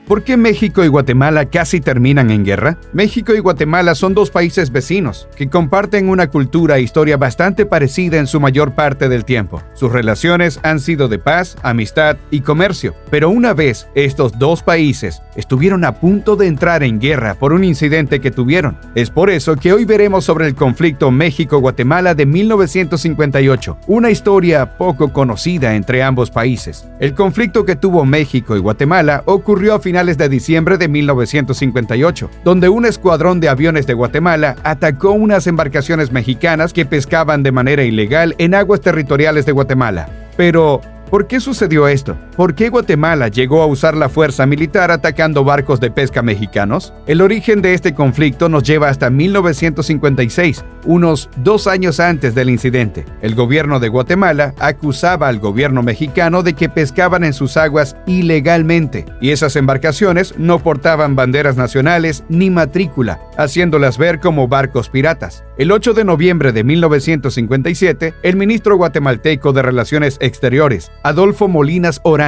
¿Por qué México y Guatemala casi terminan en guerra? México y Guatemala son dos países vecinos que comparten una cultura e historia bastante parecida en su mayor parte del tiempo. Sus relaciones han sido de paz, amistad y comercio, pero una vez estos dos países estuvieron a punto de entrar en guerra por un incidente que tuvieron. Es por eso que hoy veremos sobre el conflicto México-Guatemala de 1958, una historia poco conocida entre ambos países. El conflicto que tuvo México y Guatemala ocurrió a finales de diciembre de 1958, donde un escuadrón de aviones de Guatemala atacó unas embarcaciones mexicanas que pescaban de manera ilegal en aguas territoriales de Guatemala. Pero, ¿por qué sucedió esto? ¿Por qué Guatemala llegó a usar la fuerza militar atacando barcos de pesca mexicanos? El origen de este conflicto nos lleva hasta 1956, unos 2 años antes del incidente. El gobierno de Guatemala acusaba al gobierno mexicano de que pescaban en sus aguas ilegalmente, y esas embarcaciones no portaban banderas nacionales ni matrícula, haciéndolas ver como barcos piratas. El 8 de noviembre de 1957, el ministro guatemalteco de Relaciones Exteriores, Adolfo Molinas Orantes,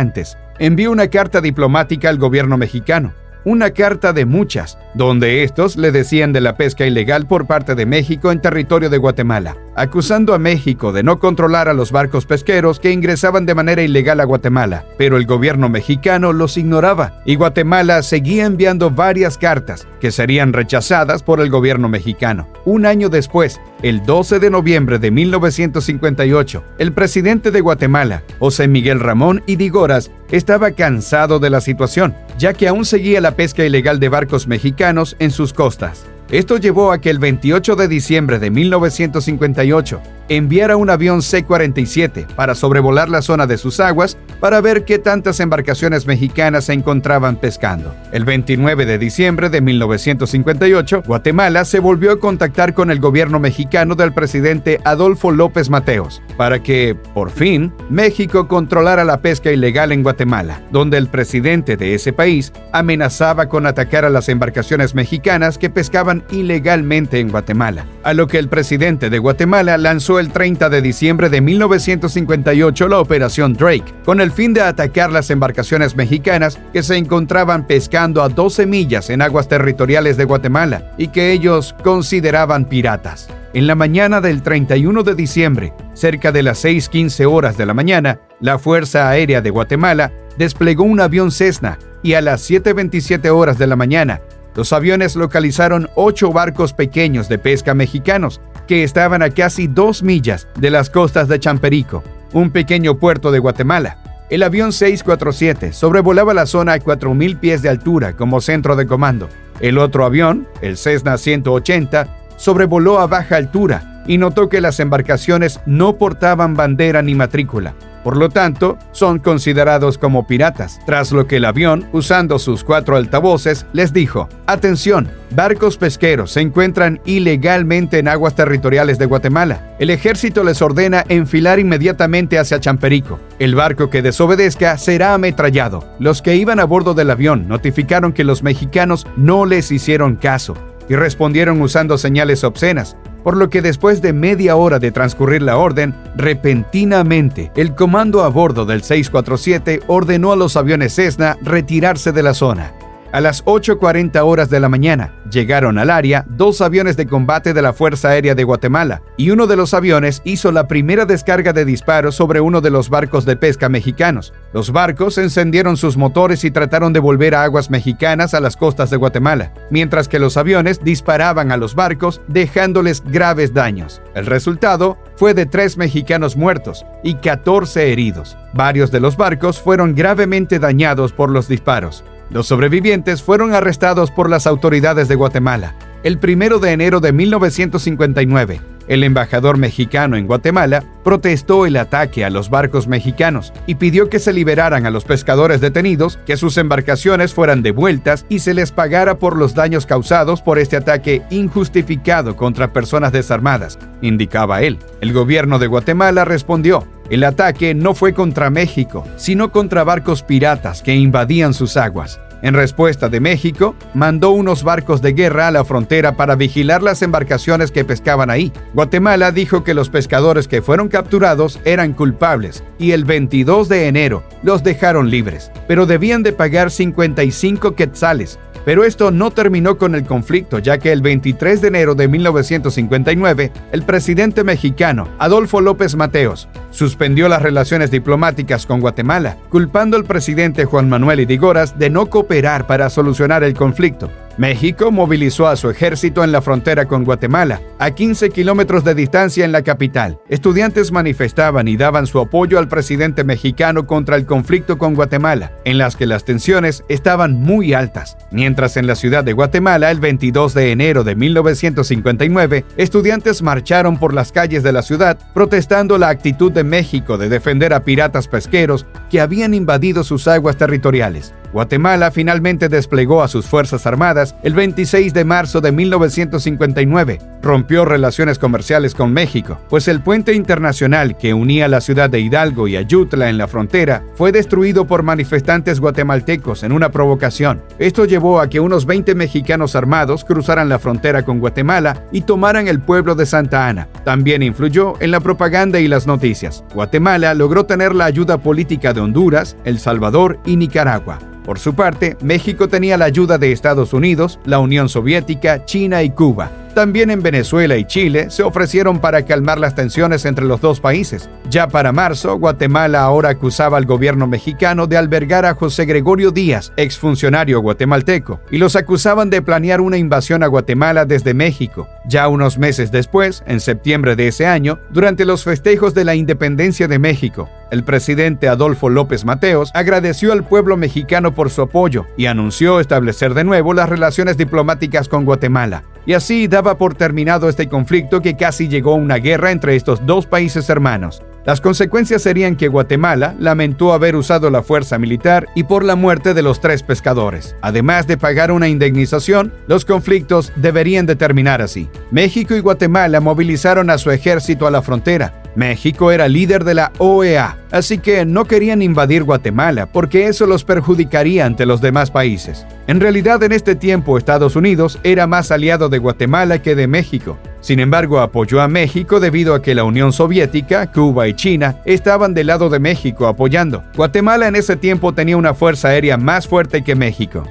envió una carta diplomática al gobierno mexicano, una carta de muchas, donde estos le decían de la pesca ilegal por parte de México en territorio de Guatemala, acusando a México de no controlar a los barcos pesqueros que ingresaban de manera ilegal a Guatemala, pero el gobierno mexicano los ignoraba y Guatemala seguía enviando varias cartas que serían rechazadas por el gobierno mexicano. Un año después, el 12 de noviembre de 1958, el presidente de Guatemala, José Miguel Ramón Ydígoras, estaba cansado de la situación, ya que aún seguía la pesca ilegal de barcos mexicanos en sus costas. Esto llevó a que el 28 de diciembre de 1958 enviara un avión C-47 para sobrevolar la zona de sus aguas para ver qué tantas embarcaciones mexicanas se encontraban pescando. El 29 de diciembre de 1958, Guatemala se volvió a contactar con el gobierno mexicano del presidente Adolfo López Mateos para que, por fin, México controlara la pesca ilegal en Guatemala, donde el presidente de ese país amenazaba con atacar a las embarcaciones mexicanas que pescaban ilegalmente en Guatemala, a lo que el presidente de Guatemala lanzó el 30 de diciembre de 1958 la Operación Drake, con el fin de atacar las embarcaciones mexicanas que se encontraban pescando a 12 millas en aguas territoriales de Guatemala y que ellos consideraban piratas. En la mañana del 31 de diciembre, cerca de las 6:15 horas de la mañana, la Fuerza Aérea de Guatemala desplegó un avión Cessna y a las 7:27 horas de la mañana, los aviones localizaron 8 barcos pequeños de pesca mexicanos que estaban a casi 2 millas de las costas de Champerico, un pequeño puerto de Guatemala. El avión 647 sobrevolaba la zona a 4,000 pies de altura como centro de comando. El otro avión, el Cessna 180, sobrevoló a baja altura y notó que las embarcaciones no portaban bandera ni matrícula. Por lo tanto, son considerados como piratas, tras lo que el avión, usando sus 4 altavoces, les dijo: «Atención, barcos pesqueros se encuentran ilegalmente en aguas territoriales de Guatemala. El ejército les ordena enfilar inmediatamente hacia Champerico. El barco que desobedezca será ametrallado». Los que iban a bordo del avión notificaron que los mexicanos no les hicieron caso y respondieron usando señales obscenas, por lo que después de media hora de transcurrir la orden, repentinamente, el comando a bordo del 647 ordenó a los aviones Cessna retirarse de la zona. A las 8:40 horas de la mañana, llegaron al área 2 aviones de combate de la Fuerza Aérea de Guatemala, y uno de los aviones hizo la primera descarga de disparos sobre uno de los barcos de pesca mexicanos. Los barcos encendieron sus motores y trataron de volver a aguas mexicanas a las costas de Guatemala, mientras que los aviones disparaban a los barcos, dejándoles graves daños. El resultado fue de 3 mexicanos muertos y 14 heridos. Varios de los barcos fueron gravemente dañados por los disparos. Los sobrevivientes fueron arrestados por las autoridades de Guatemala. El 1 de enero de 1959, el embajador mexicano en Guatemala protestó el ataque a los barcos mexicanos y pidió que se liberaran a los pescadores detenidos, que sus embarcaciones fueran devueltas y se les pagara por los daños causados por este ataque injustificado contra personas desarmadas, indicaba él. El gobierno de Guatemala respondió: el ataque no fue contra México, sino contra barcos piratas que invadían sus aguas. En respuesta de México, mandó unos barcos de guerra a la frontera para vigilar las embarcaciones que pescaban ahí. Guatemala dijo que los pescadores que fueron capturados eran culpables y el 22 de enero los dejaron libres, pero debían de pagar 55 quetzales. Pero esto no terminó con el conflicto, ya que el 23 de enero de 1959, el presidente mexicano, Adolfo López Mateos, suspendió las relaciones diplomáticas con Guatemala, culpando al presidente Juan Manuel Ydígoras de no cooperar para solucionar el conflicto. México movilizó a su ejército en la frontera con Guatemala, a 15 kilómetros de distancia en la capital. Estudiantes manifestaban y daban su apoyo al presidente mexicano contra el conflicto con Guatemala, en las que las tensiones estaban muy altas. Mientras en la ciudad de Guatemala, el 22 de enero de 1959, estudiantes marcharon por las calles de la ciudad protestando la actitud de México de defender a piratas pesqueros que habían invadido sus aguas territoriales. Guatemala finalmente desplegó a sus fuerzas armadas el 26 de marzo de 1959. Rompió relaciones comerciales con México, pues el puente internacional que unía la ciudad de Hidalgo y Ayutla en la frontera fue destruido por manifestantes guatemaltecos en una provocación. Esto llevó a que unos 20 mexicanos armados cruzaran la frontera con Guatemala y tomaran el pueblo de Santa Ana. También influyó en la propaganda y las noticias. Guatemala logró tener la ayuda política de Honduras, El Salvador y Nicaragua. Por su parte, México tenía la ayuda de Estados Unidos, la Unión Soviética, China y Cuba. También en Venezuela y Chile se ofrecieron para calmar las tensiones entre los dos países. Ya para marzo, Guatemala ahora acusaba al gobierno mexicano de albergar a José Gregorio Díaz, exfuncionario guatemalteco, y los acusaban de planear una invasión a Guatemala desde México. Ya unos meses después, en septiembre de ese año, durante los festejos de la independencia de México, el presidente Adolfo López Mateos agradeció al pueblo mexicano por su apoyo y anunció establecer de nuevo las relaciones diplomáticas con Guatemala. Y así daba por terminado este conflicto que casi llegó a una guerra entre estos dos países hermanos. Las consecuencias serían que Guatemala lamentó haber usado la fuerza militar y por la muerte de los 3 pescadores. Además de pagar una indemnización, los conflictos deberían de terminar así. México y Guatemala movilizaron a su ejército a la frontera. México era líder de la OEA, así que no querían invadir Guatemala porque eso los perjudicaría ante los demás países. En realidad, en este tiempo, Estados Unidos era más aliado de Guatemala que de México. Sin embargo, apoyó a México debido a que la Unión Soviética, Cuba y China estaban del lado de México apoyando. Guatemala en ese tiempo tenía una fuerza aérea más fuerte que México.